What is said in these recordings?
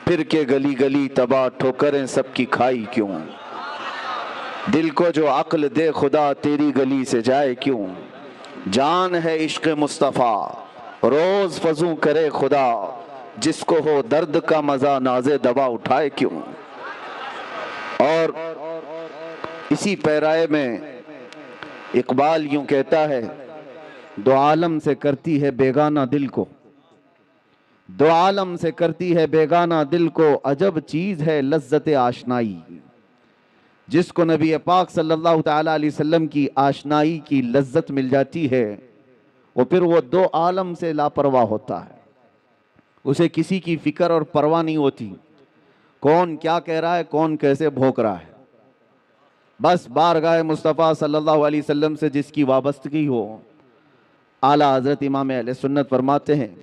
پھر کے گلی گلی تباہ ٹھوکریں سب کی کھائی کیوں؟ دل کو جو عقل دے خدا تیری گلی سے جائے کیوں؟ جان ہے عشق مصطفیٰ روز فزوں کرے خدا، جس کو ہو درد کا مزہ ناز دوا اٹھائے کیوں؟ اور اسی پیرائے میں اقبال یوں کہتا ہے، دو عالم سے کرتی ہے بیگانہ دل کو، دو عالم سے کرتی ہے بیگانہ دل کو، عجب چیز ہے لذت آشنائی۔ جس کو نبی پاک صلی اللہ تعالیٰ علیہ وسلم کی آشنائی کی لذت مل جاتی ہے، وہ پھر وہ دو عالم سے لاپرواہ ہوتا ہے، اسے کسی کی فکر اور پرواہ نہیں ہوتی، کون کیا کہہ رہا ہے، کون کیسے بھونک رہا ہے۔ بس بارگاہ مصطفیٰ صلی اللہ علیہ وسلم سے جس کی وابستگی ہو، اعلیٰ حضرت امام اہل سنت فرماتے ہیں،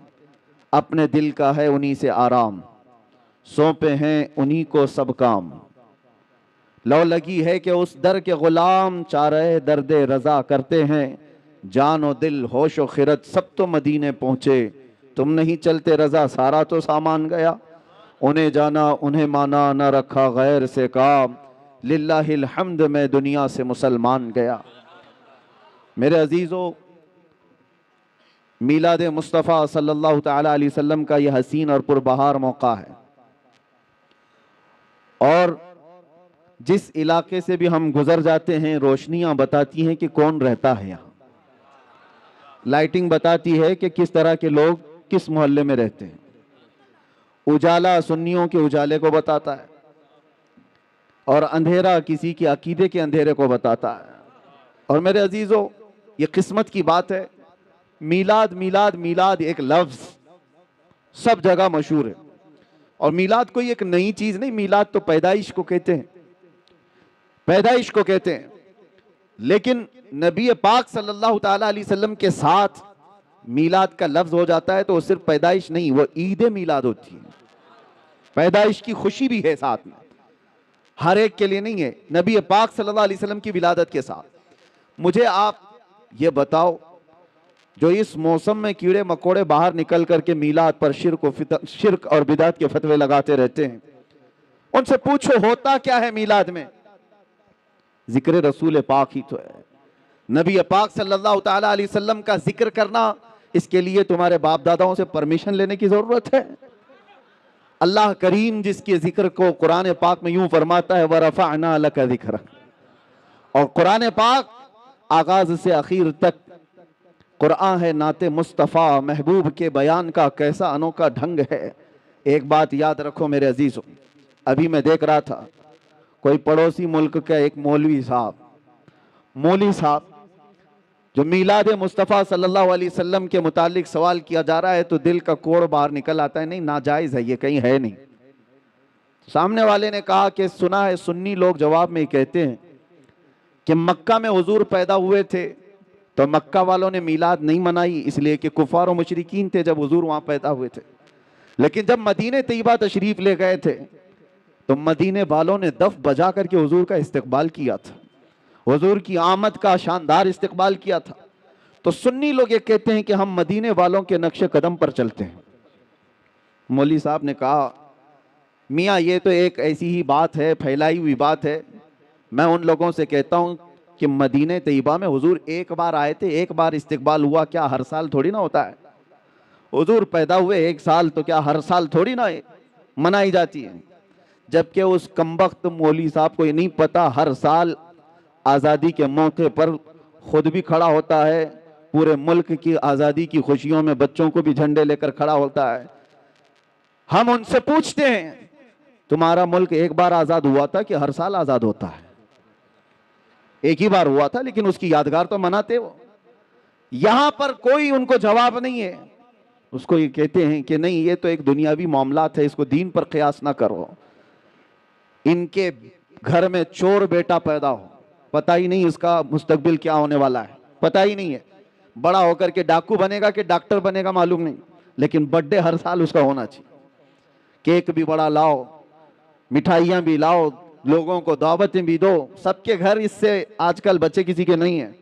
اپنے دل کا ہے انہی سے آرام، سونپے ہیں انہی کو سب کام، لو لگی ہے کہ اس در کے غلام، چارہ درد رضا کرتے ہیں، جان و دل ہوش و خرد سب تو مدینے پہنچے، تم نہیں چلتے رضا سارا تو سامان گیا، انہیں جانا انہیں مانا نہ رکھا غیر سے کام، للہ الحمد میں دنیا سے مسلمان گیا۔ میرے عزیزو، میلاد مصطفیٰ صلی اللہ تعالیٰ علیہ وسلم کا یہ حسین اور پربہار موقع ہے، اور جس علاقے سے بھی ہم گزر جاتے ہیں روشنیاں بتاتی ہیں کہ کون رہتا ہے یہاں، لائٹنگ بتاتی ہے کہ کس طرح کے لوگ کس محلے میں رہتے ہیں، اجالا سنیوں کے اجالے کو بتاتا ہے، اور اندھیرا کسی کے عقیدے کے اندھیرے کو بتاتا ہے۔ اور میرے عزیزو، یہ قسمت کی بات ہے، میلاد میلاد میلاد ایک لفظ سب جگہ مشہور ہے، اور میلاد کوئی ایک نئی چیز نہیں، میلاد تو پیدائش کو کہتے ہیں، پیدائش کو کہتے ہیں، لیکن نبی پاک صلی اللہ تعالیٰ علیہ وسلم کے ساتھ میلاد کا لفظ ہو جاتا ہے تو وہ صرف پیدائش نہیں، وہ عید میلاد ہوتی ہے، پیدائش کی خوشی بھی ہے ساتھ میں، ہر ایک کے لیے نہیں ہے، نبی پاک صلی اللہ علیہ وسلم کی ولادت کے ساتھ۔ مجھے آپ یہ بتاؤ، جو اس موسم میں کیڑے مکوڑے باہر نکل کر کے میلاد پر شرک اور بدعت کے فتوے لگاتے رہتے ہیں، ان سے پوچھو ہوتا کیا ہے میلاد میں؟ ذکر رسول پاک ہی تو ہے، نبی پاک صلی اللہ تعالیٰ علیہ وسلم کا ذکر کرنا، اس کے لیے تمہارے باپ داداؤں سے پرمیشن لینے کی ضرورت ہے؟ اللہ کریم جس کے ذکر کو قرآن پاک میں یوں فرماتا ہے وَرَفَعْنَا لَكَ ذِكْرَكَ، اور قرآن پاک آغاز سے آخر تک قرآن ہے نعت مصطفیٰ، محبوب کے بیان کا کیسا انوکھا ڈھنگ ہے۔ ایک بات یاد رکھو میرے عزیزوں، ابھی میں دیکھ رہا تھا کوئی پڑوسی ملک کا ایک مولوی صاحب جو میلاد مصطفیٰ صلی اللہ علیہ وسلم کے متعلق سوال کیا جا رہا ہے تو دل کا کوڑ باہر نکل آتا ہے، نہیں ناجائز ہے، یہ کہیں ہے نہیں۔ سامنے والے نے کہا کہ سنا ہے سنی لوگ جواب میں کہتے ہیں کہ مکہ میں حضور پیدا ہوئے تھے تو مکہ والوں نے میلاد نہیں منائی، اس لیے کہ کفار و مشرکین تھے جب حضور وہاں پیدا ہوئے تھے، لیکن جب مدینہ طیبہ تشریف لے گئے تھے تو مدینے والوں نے دف بجا کر کے حضور کا استقبال کیا تھا، حضور کی آمد کا شاندار استقبال کیا تھا۔ تو سنی لوگ یہ کہتے ہیں کہ ہم مدینے والوں کے نقش قدم پر چلتے ہیں۔ مولوی صاحب نے کہا میاں یہ تو ایک ایسی ہی بات ہے، پھیلائی ہوئی بات ہے، میں ان لوگوں سے کہتا ہوں کہ مدینہ طیبہ میں حضور ایک بار آئے تھے، ایک بار استقبال ہوا، کیا ہر سال تھوڑی نہ ہوتا ہے؟ حضور پیدا ہوئے ایک سال تو کیا ہر سال تھوڑی نہ منائی جاتی ہے؟ جبکہ اس کمبخت مولوی صاحب کو یہ نہیں پتا ہر سال آزادی کے موقع پر خود بھی کھڑا ہوتا ہے، پورے ملک کی آزادی کی خوشیوں میں بچوں کو بھی جھنڈے لے کر کھڑا ہوتا ہے۔ ہم ان سے پوچھتے ہیں تمہارا ملک ایک بار آزاد ہوا تھا کہ ہر سال آزاد ہوتا ہے؟ ایک ہی بار ہوا تھا، لیکن اس کی یادگار تو مناتے ہو۔ یہاں پر کوئی ان کو جواب نہیں ہے، اس کو یہ کہتے ہیں کہ نہیں یہ تو ایک دنیاوی معاملات ہے، اس کو دین پر قیاس نہ کرو۔ ان کے گھر میں چور بیٹا پیدا ہو، پتہ ہی نہیں اس کا مستقبل کیا ہونے والا ہے، پتہ ہی نہیں ہے، بڑا ہو کر کے ڈاکو بنے گا کہ ڈاکٹر بنے گا معلوم نہیں، لیکن برتھ ڈے ہر سال اس کا ہونا چاہیے، کیک بھی بڑا لاؤ، مٹھائیاں بھی لاؤ، لوگوں کو دعوتیں بھی دو۔ سب کے گھر اس سے آج کل بچے کسی کے نہیں ہیں،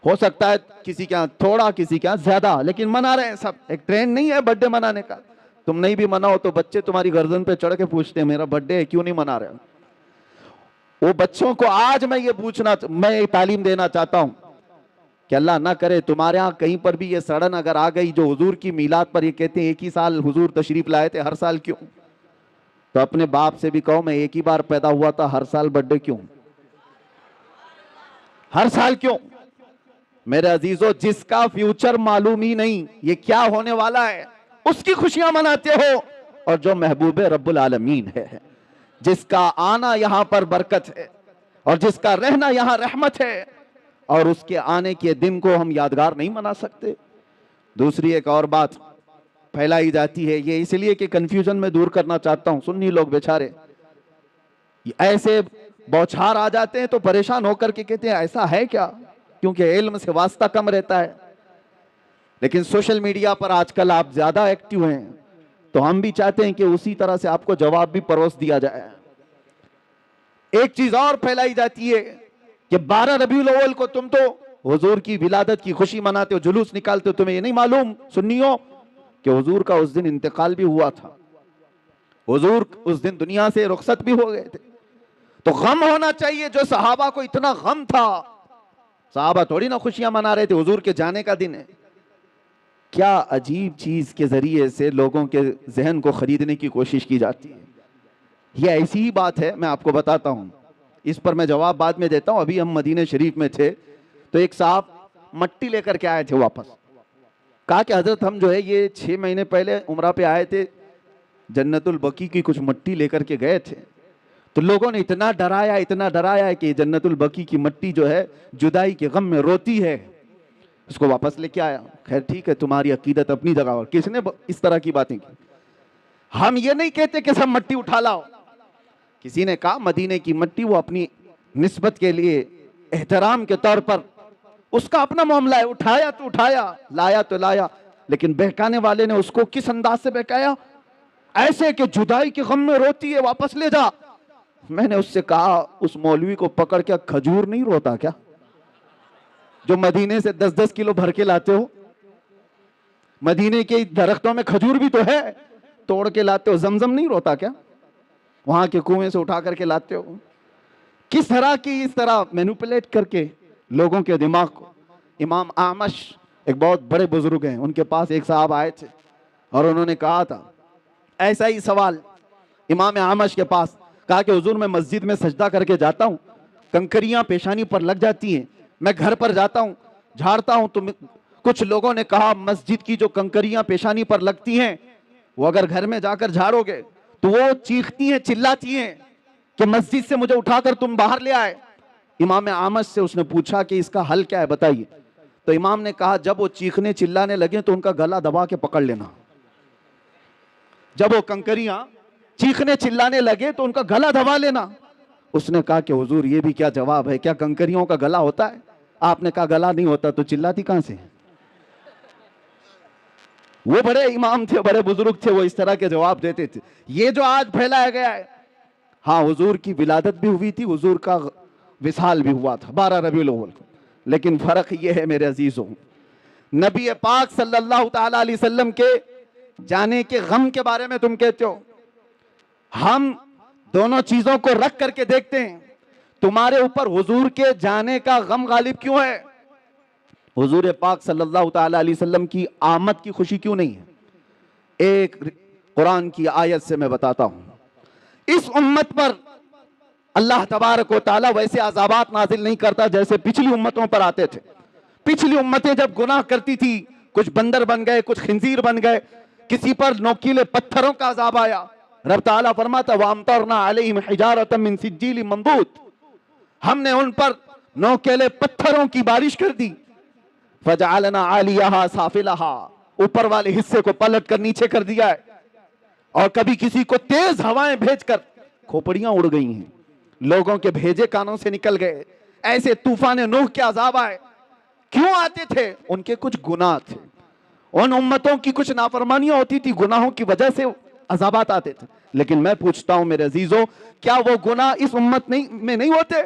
ہو سکتا ہے کسی کے ہاں تھوڑا کسی کے ہاں زیادہ، لیکن منا رہے ہیں سب، ایک ٹرینڈ نہیں ہے برتھ ڈے منانے کا۔ تم نہیں بھی مناؤ تو بچے تمہاری گردن پہ چڑھ کے پوچھتے ہیں میرا برتھ ڈے ہے کیوں نہیں منا رہے. وہ بچوں کو آج میں یہ تعلیم دینا چاہتا ہوں کہ اللہ نہ کرے تمہارے ہاں کہیں پر بھی یہ سڑن اگر آ گئی جو حضور کی میلاد پر یہ کہتے ہیں ایک ہی سال حضور تشریف لائے تھے ہر سال کیوں, تو اپنے باپ سے بھی کہو میں ایک ہی بار پیدا ہوا تھا ہر سال برتھ ڈے کیوں, ہر سال کیوں. میرے عزیزو, جس کا فیوچر معلوم ہی نہیں یہ کیا ہونے والا ہے اس کی خوشیاں مناتے ہو, اور جو محبوب رب العالمین ہے, جس کا آنا یہاں پر برکت ہے اور جس کا رہنا یہاں رحمت ہے, اور اس کے آنے کے دن کو ہم یادگار نہیں منا سکتے. دوسری ایک اور بات پھیلائی جاتی ہے, یہ اس لیے کہ کنفیوژن میں دور کرنا چاہتا ہوں. سنی لوگ بیچارے ایسے بوچھار آ جاتے ہیں تو پریشان ہو کر کے کہتے ہیں ایسا ہے کیا, کیونکہ علم سے واسطہ کم رہتا ہے. لیکن سوشل میڈیا پر آج کل آپ زیادہ ایکٹیو ہیں تو ہم بھی چاہتے ہیں کہ اسی طرح سے آپ کو جواب بھی پروس دیا جائے. ایک چیز اور پھیلائی جاتی ہے کہ 12 ربیع الاول کو تم تو حضور کی ولادت کی خوشی مناتے ہو, جلوس نکالتے ہو, تمہیں یہ نہیں معلوم سنیو کہ حضور کا اس دن انتقال بھی ہوا تھا, حضور اس دن دنیا سے رخصت بھی ہو گئے تھے. تو غم ہونا چاہیے جو صحابہ کو اتنا غم تھا. صحابہ تھوڑی نہ خوشیاں منا رہے تھے, حضور کے جانے کا دن ہے. کیا عجیب چیز کے ذریعے سے لوگوں کے ذہن کو خریدنے کی کوشش کی جاتی ہے. یہ ایسی ہی بات ہے, میں آپ کو بتاتا ہوں, اس پر میں جواب بعد میں دیتا ہوں. ابھی ہم مدینہ شریف میں تھے تو ایک صاحب مٹی لے کر کے آئے تھے واپس. کہا کہ حضرت ہم جو ہے یہ 6 مہینے پہلے عمرہ پہ آئے تھے, جنت البقیع کی کچھ مٹی لے کر کے گئے تھے, تو لوگوں نے اتنا ڈرایا کہ جنت البقیع کی مٹی جو ہے جدائی کے غم میں روتی ہے, اس کو واپس لے کے آیا. خیر ٹھیک ہے, تمہاری عقیدت اپنی جگہ, اور کس نے اس طرح کی باتیں کی. ہم یہ نہیں کہتے کہ سب مٹی اٹھا لاؤ. کسی نے کہا مدینے کی مٹی وہ اپنی نسبت کے لیے احترام کے طور پر اس کا اپنا معاملہ ہے, اٹھایا تو اٹھایا, لایا تو لایا. لیکن بہکانے والے نے اس کو کس انداز سے بہکایا, ایسے کہ جدائی کے غم میں روتی ہے, واپس لے جا. میں نے اس سے کہا اس مولوی کو پکڑ کے کھجور نہیں روتا کیا, جو مدینے سے 10-10 کلو بھر کے لاتے ہو. مدینے کے درختوں میں کھجور بھی تو ہے, توڑ کے لاتے ہو. زمزم نہیں روتا کیا, وہاں کے کنویں سے اٹھا کر کے لاتے ہو. کس طرح کی اس طرح مینوپولیٹ کر کے لوگوں کے دماغ کو. امام اعمش ایک بہت بڑے بزرگ ہیں, ان کے پاس ایک صاحب آئے تھے اور انہوں نے کہا تھا ایسا ہی سوال امام اعمش کے پاس. کہا کہ حضور میں مسجد میں سجدہ کر کے جاتا ہوں, کنکریاں پیشانی پر لگ جاتی ہیں, میں گھر پر جاتا ہوں جھاڑتا ہوں, تو کچھ لوگوں نے کہا مسجد کی جو کنکریاں پیشانی پر لگتی ہیں وہ اگر گھر میں جا کر جھاڑو گے تو وہ چیختی ہیں چلاتی ہیں کہ مسجد سے مجھے اٹھا کر تم باہر لے آئے. امام اعمش سے اس نے پوچھا کہ اس کا حل کیا ہے بتائیے. تو امام نے کہا جب وہ چیخنے چلانے لگے تو ان کا گلا دبا کے پکڑ لینا. جب وہ کنکریاں چیخنے چلانے لگے تو ان کا گلا دبا لینا. اس نے کہا کہ حضور یہ بھی کیا جواب ہے, کیا کنکریوں کا گلا ہوتا ہے؟ آپ نے کہا گلا نہیں ہوتا تو چلاتی کہاں سے. وہ بڑے امام تھے, بڑے بزرگ تھے, وہ اس طرح کے جواب دیتے تھے. یہ جو آج پھیلایا گیا ہے, ہاں حضور کی ولادت بھی ہوئی تھی, حضور کا وصال بھی ہوا تھا 12 ربیع الاول کو, لیکن فرق یہ ہے میرے عزیزوں, نبی پاک صلی اللہ تعالی علیہ وسلم کے جانے کے غم کے بارے میں تم کہتے ہو. ہم دونوں چیزوں کو رکھ کر کے دیکھتے ہیں, تمہارے اوپر حضور کے جانے کا غم غالب کیوں ہے؟ حضور پاک صلی اللہ تعالی علیہ وسلم کی آمد کی خوشی کیوں نہیں ہے؟ ایک قرآن کی آیت سے میں بتاتا ہوں. اس امت پر اللہ تبارک و تعالی ویسے عذابات نازل نہیں کرتا جیسے پچھلی امتوں پر آتے تھے. پچھلی امتیں جب گناہ کرتی تھی, کچھ بندر بن گئے, کچھ خنزیر بن گئے, کسی پر نوکیلے پتھروں کا عذاب آیا, رب تعالیٰ فرماتا وَأَمْطَرْنَا عَلَيْهِمْ حِجَارَةً مِّن سِجِّيلٍ مَّنضُودٍ, ہم نے ان پر نوکیلے پتھروں کی بارش کر دی. فَجَعَلْنَا عَالِيَهَا سَافِلَهَا, اوپر والے حصے کو پلٹ کر نیچے کر دیا ہے. اور کبھی کسی کو تیز ہوائیں بھیج کر کھوپڑیاں اڑ گئی ہیں, لوگوں کے بھیجے کانوں سے نکل گئے. ایسے طوفان نوح کے عذاب آئے. کیوں آتے تھے؟ ان کے کچھ گناہ تھے, ان امتوں کی کچھ نافرمانیاں ہوتی تھی, گناہوں کی وجہ سے عذابات آتے تھے. لیکن میں پوچھتا ہوں میرے عزیزوں, کیا وہ گناہ اس امت میں نہیں ہوتے؟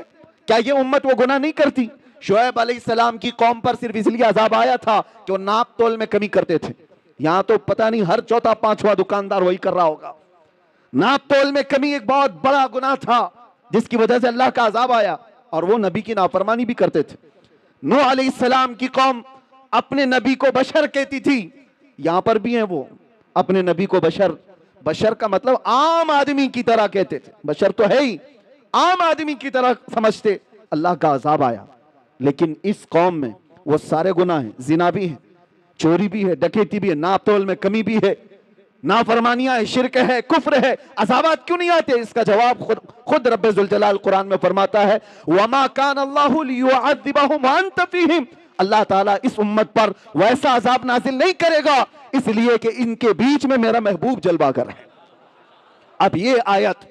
کیا یہ امت وہ گناہ نہیں کرتی؟ شعیب علیہ السلام کی قوم پر صرف اس لیے عذاب آیا تھا کہ وہ ناپ تول میں کمی کرتے تھے. یہاں تو پتہ نہیں ہر چوتھا پانچواں دکاندار وہی کر رہا ہوگا. ناپ تول میں کمی ایک بہت بڑا گناہ تھا جس کی وجہ سے اللہ کا عذاب آیا, اور وہ نبی کی نافرمانی بھی کرتے تھے. نوح علیہ السلام کی قوم اپنے نبی کو بشر کہتی تھی. یہاں پر بھی ہیں وہ اپنے نبی کو بشر. بشر کا مطلب عام آدمی کی طرح کہتے تھے. بشر تو ہے ہی, عام آدمی کی طرح سمجھتے. اللہ کا عذاب آیا. لیکن اس قوم میں وہ سارے گناہ ہیں. زنا بھی ہے, چوری بھی ہے, ڈکیتی بھی ہے, ناپ تول میں کمی بھی ہے, نافرمانیاں ہے, شرک ہے, کفر ہے. عذابات کیوں نہیں آتے؟ اس کا جواب خود رب ذوالجلال قرآن میں فرماتا ہے وَمَا كَانَ اللَّهُ لِيُعَذِّبَهُمْ وَأَنْتَ فِيهِمْ. اللہ تعالیٰ اس امت پر ویسا عذاب نازل نہیں کرے گا اس لیے کہ ان کے بیچ میں میرا محبوب جلوہ گر ہے. اب یہ آیت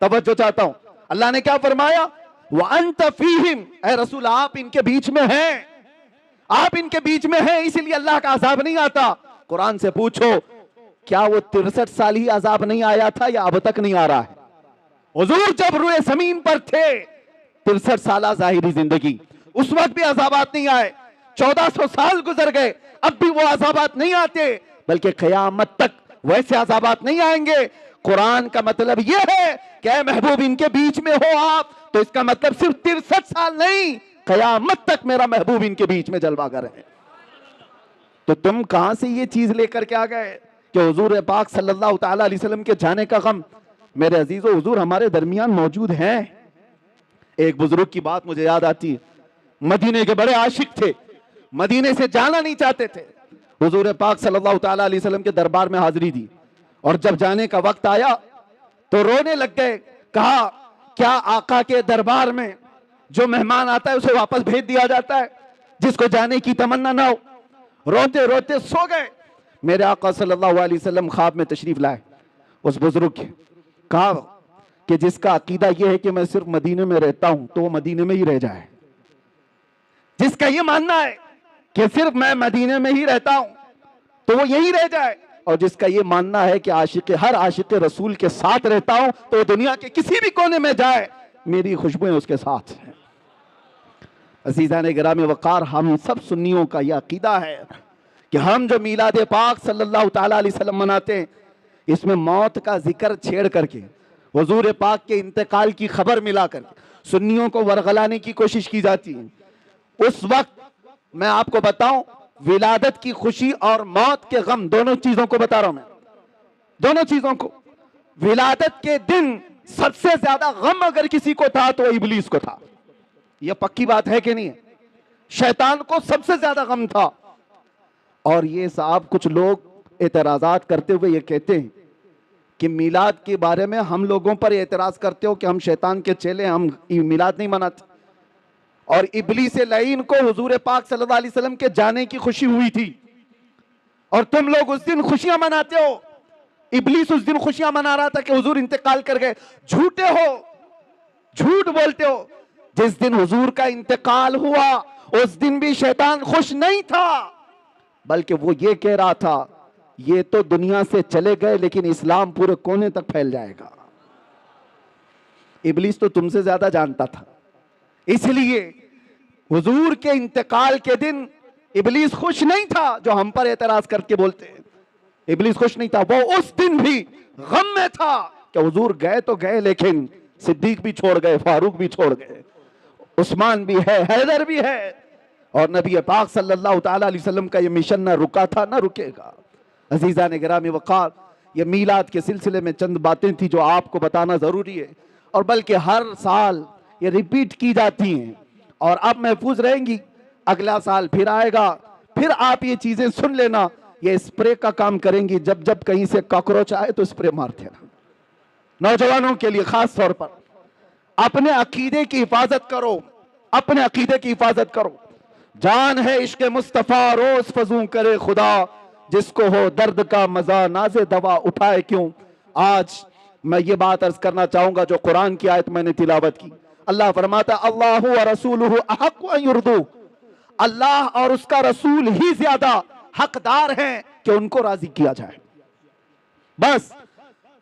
توجہ چاہتا ہوں, اللہ نے کیا فرمایا؟ وَأَنْتَ فِيهِمْ. اے رسول آپ ان کے بیچ میں ہیں, آپ ان کے بیچ میں ہیں, اسی لیے اللہ کا عذاب نہیں آتا. قرآن سے پوچھو کیا وہ 63 سال ہی عذاب نہیں آیا تھا یا اب تک نہیں آ رہا ہے؟ حضور جب روئے زمین پر تھے 63 سالہ ظاہری زندگی, اس وقت بھی عذابات نہیں آئے. 1400 سال گزر گئے, اب بھی وہ عذابات نہیں آتے, بلکہ قیامت تک ویسے عذابات نہیں آئیں گے. قرآن کا مطلب یہ ہے کہ اے محبوب ان کے بیچ میں ہو آپ, تو اس کا مطلب صرف 63 سال نہیں, قیامت تک میرا محبوب ان کے بیچ میں جلوہ گر ہے. تو تم کہاں سے یہ چیز لے کر کے آ گئے کہ حضور پاک صلی اللہ تعالی علیہ وسلم کے جانے کا غم؟ میرے عزیزو, حضور ہمارے درمیان موجود ہیں. ایک بزرگ کی بات مجھے یاد آتی ہے, مدینے کے بڑے عاشق تھے, مدینے سے جانا نہیں چاہتے تھے. حضور پاک صلی اللہ تعالی علیہ وسلم کے دربار میں حاضری دی, اور جب جانے کا وقت آیا تو رونے لگ گئے. کہا کیا آقا کے دربار میں جو مہمان آتا ہے اسے واپس بھیج دیا جاتا ہے, جس کو جانے کی تمنا نہ ہو؟ روتے روتے سو گئے. میرے آقا صلی اللہ علیہ وسلم خواب میں تشریف لائے اس بزرگ کے. کہا کہ جس کا عقیدہ یہ ہے کہ میں صرف مدینے میں رہتا ہوں تو وہ مدینے میں ہی رہ جائے. جس کا یہ ماننا ہے کہ صرف میں مدینے میں ہی رہتا ہوں تو وہ یہی رہ جائے, اور جس کا یہ ماننا ہے کہ ہر عاشق رسول کے ساتھ رہتا ہوں تو وہ دنیا کے کسی بھی کونے میں جائے میری خوشبوئیں اس کے ساتھ ہیں. عزیزان گرامی وقار, ہم سب سنیوں کا یہ عقیدہ ہے کہ ہم جو میلاد پاک صلی اللہ تعالی علیہ وسلم مناتے ہیں, اس میں موت کا ذکر چھیڑ کر کے, حضور پاک کے انتقال کی خبر ملا کر سنیوں کو ورغلانے کی کوشش کی جاتی ہے. اس وقت میں آپ کو بتاؤں, ولادت کی خوشی اور موت کے غم, دونوں چیزوں کو بتا رہا ہوں میں, دونوں چیزوں کو. ولادت کے دن سب سے زیادہ غم اگر کسی کو تھا تو ابلیس کو تھا. یہ پکی بات ہے کہ نہیں؟ شیطان کو سب سے زیادہ غم تھا. اور یہ صاحب کچھ لوگ اعتراضات کرتے ہوئے یہ کہتے ہیں کہ میلاد کے بارے میں ہم لوگوں پر اعتراض کرتے ہو کہ ہم شیطان کے چیلے, ہم میلاد نہیں مناتے. اور ابلیس لعین کو حضور پاک صلی اللہ علیہ وسلم کے جانے کی خوشی ہوئی تھی, اور تم لوگ اس دن خوشیاں مناتے ہو. ابلیس اس دن خوشیاں منا رہا تھا کہ حضور انتقال کر گئے. جھوٹے ہو, جھوٹ بولتے ہو. جس دن حضور کا انتقال ہوا اس دن بھی شیطان خوش نہیں تھا, بلکہ وہ یہ کہہ رہا تھا یہ تو دنیا سے چلے گئے لیکن اسلام پورے کونے تک پھیل جائے گا. ابلیس تو تم سے زیادہ جانتا تھا, اس لیے حضور کے انتقال کے دن ابلیس خوش نہیں تھا جو ہم پر اعتراض کر کے بولتے ہیں. ابلیس خوش نہیں تھا, وہ اس دن بھی غم میں تھا کہ حضور گئے تو گئے لیکن صدیق بھی چھوڑ گئے, فاروق بھی چھوڑ گئے, عثمان بھی ہے, حیدر بھی ہے, اور نبی پاک صلی اللہ تعالی علیہ وسلم کا یہ مشن نہ رکا تھا نہ رکے گا. عزیزان گرامی وقار, یہ میلاد کے سلسلے میں چند باتیں تھی جو آپ کو بتانا ضروری ہے, اور بلکہ ہر سال یہ ریپیٹ کی جاتی ہیں اور اب محفوظ رہیں گی. اگلا سال پھر آئے گا, پھر آپ یہ چیزیں سن لینا. یہ اسپرے کا کام کریں گی, جب جب کہیں سے کاکروچ آئے تو اسپرے مارتے رہنا. نوجوانوں کے لیے خاص طور پر اپنے عقیدے کی حفاظت کرو, اپنے عقیدے کی حفاظت کرو. جان ہے عشق مصطفیٰ روز فزوں کرے خدا, جس کو ہو درد کا مزہ ناز دوا اٹھائے کیوں. آج میں یہ بات عرض کرنا چاہوں گا جو قرآن کی آیت میں نے تلاوت کی. اللہ فرماتا اللہ و رسولہ احق ان یرضوہ, اللہ اور اس کا رسول ہی زیادہ حقدار ہیں کہ ان کو راضی کیا جائے. بس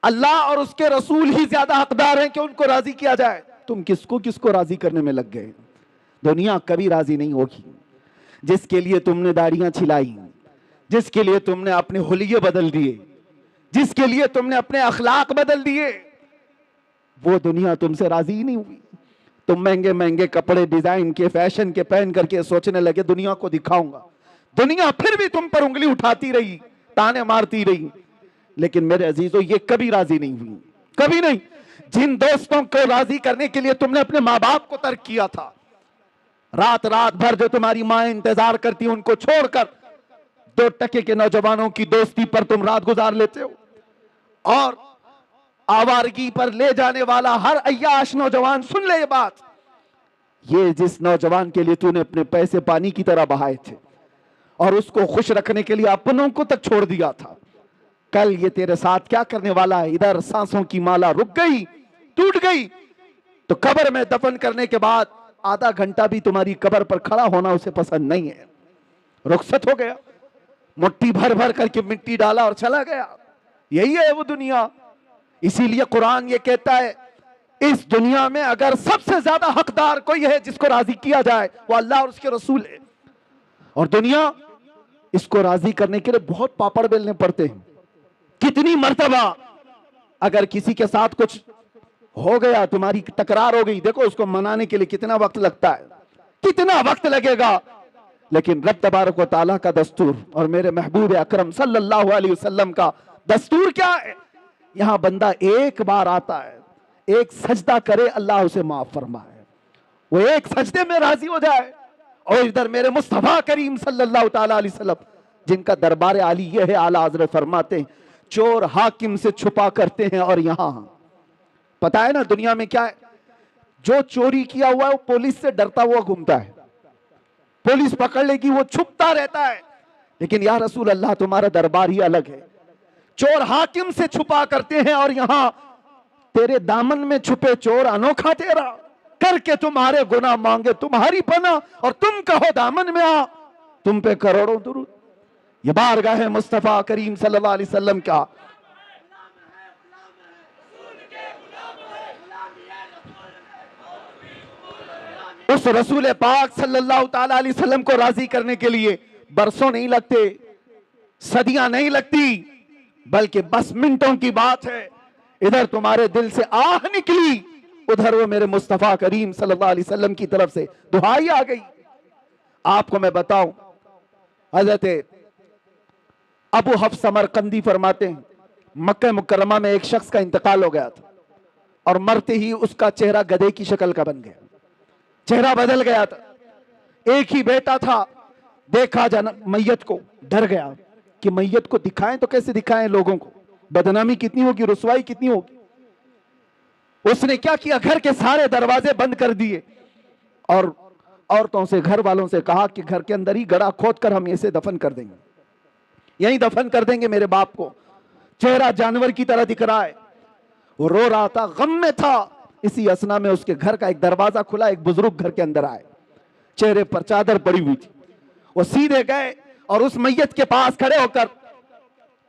اللہ اور اس کے رسول ہی زیادہ حقدار ہیں کہ ان کو راضی کیا جائے. تم کس کو راضی کرنے میں لگ گئے؟ دنیا کبھی راضی نہیں ہوگی. جس کے لیے تم نے داڑیاں چھلائی, جس کے لیے تم نے اپنے حلیے بدل دیے، جس کے لیے تم نے اپنے اخلاق بدل دیے، وہ دنیا تم سے راضی نہیں ہوئی۔ تم مہنگے مہنگے کپڑے ڈیزائن کے، فیشن کے پہن کر کے سوچنے لگے دنیا کو دکھاؤں گا۔ دنیا پھر بھی تم پر انگلی اٹھاتی رہی، تانے مارتی رہی، لیکن میرے عزیزو یہ کبھی راضی نہیں ہوئی، کبھی نہیں۔ جن دوستوں کو راضی کرنے کے لیے تم نے اپنے ماں باپ کو ترک کیا تھا، رات رات بھر جو تمہاری ماں انتظار کرتی ان کو چھوڑ کر 2 ٹکے کے نوجوانوں کی دوستی پر تم رات گزار لیتے ہو، اور آوارگی پر لے جانے والا ہر عیاش نوجوان، سن لے یہ بات، یہ جس نوجوان کے لیے تو نے اپنے پیسے پانی کی طرح بہائے تھے اور اس کو خوش رکھنے کے لیے اپنوں کو تک چھوڑ دیا تھا، کل یہ تیرے ساتھ کیا کرنے والا ہے؟ ادھر سانسوں کی مالا رک گئی، ٹوٹ گئی، تو قبر میں دفن کرنے کے بعد آدھا گھنٹہ بھی تمہاری قبر پر کھڑا ہونا اسے پسند نہیں ہے، رخصت ہو گیا، مٹھی بھر بھر کر کے مٹی ڈالا اور چلا گیا۔ یہی ہے وہ دنیا۔ اسی لیے قرآن یہ کہتا ہے اس دنیا میں اگر سب سے زیادہ حقدار کوئی ہے جس کو راضی کیا جائے وہ اللہ اور اس کے رسول ہے، اور دنیا اس کو راضی کرنے کے لیے بہت پاپڑ بیلنے پڑتے ہیں۔ کتنی مرتبہ اگر کسی کے ساتھ کچھ ہو گیا، تمہاری تکرار ہو گئی، دیکھو اس کو منانے کے لیے کتنا وقت لگتا ہے، کتنا وقت لگے گا، لیکن رب تبارک و تعالیٰ کا دستور اور میرے محبوب اکرم صلی اللہ علیہ وسلم کا دستور کیا ہے؟ یہاں بندہ ایک بار آتا ہے، ایک سجدہ کرے، اللہ اسے معاف فرمائے، وہ ایک سجدے میں راضی ہو جائے۔ اور ادھر میرے مصطفیٰ کریم صلی اللہ تعالیٰ علیہ وسلم جن کا دربار عالی یہ ہے، اعلیٰ حضرت فرماتے ہیں چور حاکم سے چھپا کرتے ہیں، اور یہاں پتا ہے نا دنیا میں کیا ہے؟ جو چوری کیا ہوا ہے وہ پولیس سے ڈرتا ہوا گھومتا ہے، پولیس پکڑ لے گی وہ چھپتا رہتا ہے، لیکن یا رسول اللہ تمہارا دربار ہی الگ ہے۔ چور حاکم سے چھپا کرتے ہیں، اور یہاں تیرے دامن میں چھپے چور انوکھا تیرا، کر کے تمہارے گناہ مانگے تمہاری پناہ، اور تم کہو دامن میں آ، تم پہ کروڑوں درود۔ یہ بارگاہ ہے مصطفیٰ کریم صلی اللہ علیہ وسلم کا۔ اس رسول پاک صلی اللہ تعالیٰ علیہ وسلم کو راضی کرنے کے لیے برسوں نہیں لگتے، صدیاں نہیں لگتی، بلکہ بس منٹوں کی بات ہے۔ ادھر تمہارے دل سے آہ نکلی، ادھر وہ میرے مصطفیٰ کریم صلی اللہ علیہ وسلم کی طرف سے دعائی آ گئی۔ آپ کو میں بتاؤں، حضرت ابو حفص سمرقندی فرماتے ہیں مکہ مکرمہ میں ایک شخص کا انتقال ہو گیا تھا، اور مرتے ہی اس کا چہرہ گدھے کی شکل کا بن گیا، چہرہ بدل گیا تھا۔ ایک ہی بیٹا تھا، دیکھا میت کو ڈر گیا کہ میت کو دکھائیں تو کیسے دکھائیں لوگوں کو، بدنامی کتنی ہوگی، رسوائی کتنی ہوگی۔ اس نے کیا کیا، گھر کے سارے دروازے بند کر دیے، اور عورتوں سے، گھر والوں سے کہا کہ گھر کے اندر ہی گڑھا کھود کر ہم اسے دفن کر دیں گے، یہیں دفن کر دیں گے میرے باپ کو، چہرہ جانور کی طرح دکھ رہا ہے۔ وہ رو رہا تھا، غم میں تھا۔ اسی اسنا میں اس کے گھر کا ایک دروازہ کھلا، ایک بزرگ گھر کے اندر آئے، چہرے پر چادر پڑی ہوئی تھی۔ وہ سیدھے گئے اور اس میت کے پاس کھڑے ہو کر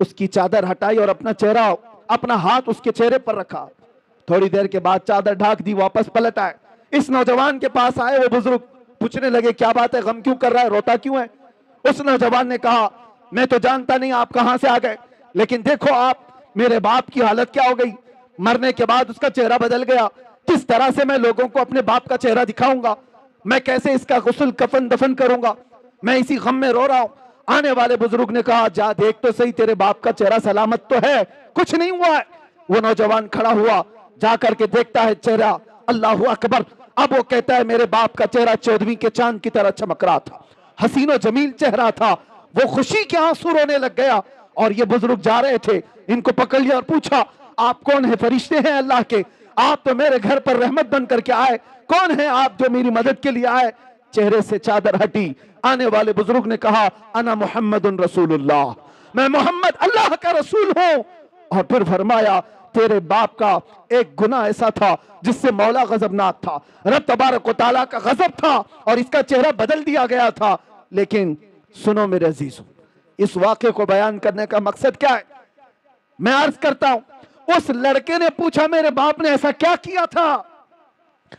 اس کی چادر ہٹائی اور اپنا چہرہ، اپنا ہاتھ اس کے چہرے پر رکھا۔ تھوڑی دیر کے بعد چادر ڈھانک دی، واپس پلٹ آئے، اس نوجوان کے پاس آئے۔ وہ بزرگ پوچھنے لگے کیا بات ہے، غم کیوں کر رہا ہے، روتا کیوں ہے؟ اس نوجوان نے کہا میں تو جانتا نہیں آپ کہاں سے آ گئے، لیکن دیکھو آپ میرے باپ کی حالت کیا ہو گئی، مرنے کے بعد اس کا چہرہ بدل گیا، کس طرح سے میں لوگوں کو اپنے باپ کا چہرہ دکھاؤں گا، میں کیسے اس کا غسل کفن دفن کروں گا، میں اسی غم میں رو رہا ہوں۔ آنے والے بزرگ نے کہا جا دیکھ تو صحیح، تیرے باپ کا چہرہ سلامت تو ہے، کچھ نہیں ہوا ہے۔ وہ نوجوان کھڑا ہوا، جا کر کے دیکھتا ہے چہرہ، اللہ اکبر، اب وہ کہتا ہے میرے باپ کا چہرہ 14ویں کے چاند کی طرح چمک رہا تھا، حسین و جمیل چہرہ تھا۔ وہ خوشی کے آنسو رونے لگ گیا، اور یہ بزرگ جا رہے تھے، ان کو پکڑ لیا اور پوچھا آپ کون ہیں؟ فرشتے ہیں اللہ کے، آپ تو میرے گھر پر رحمت بن کر کے آئے، کون ہیں آپ جو میری مدد کے لیے آئے؟ چہرے سے چادر ہٹی، آنے والے بزرگ نے کہا انا محمد رسول اللہ، میں محمد اللہ کا رسول ہوں۔ اور پھر فرمایا تیرے باپ کا ایک گناہ ایسا تھا جس سے مولا غضبناک تھا، رب تبارک و تعالیٰ کا غضب تھا، اور اس کا چہرہ بدل دیا گیا تھا۔ لیکن سنو میرے عزیزو، اس واقعے کو بیان کرنے کا مقصد کیا ہے؟ میں عرض کرتا ہوں، اس لڑکے نے پوچھا میرے باپ نے ایسا کیا کیا تھا،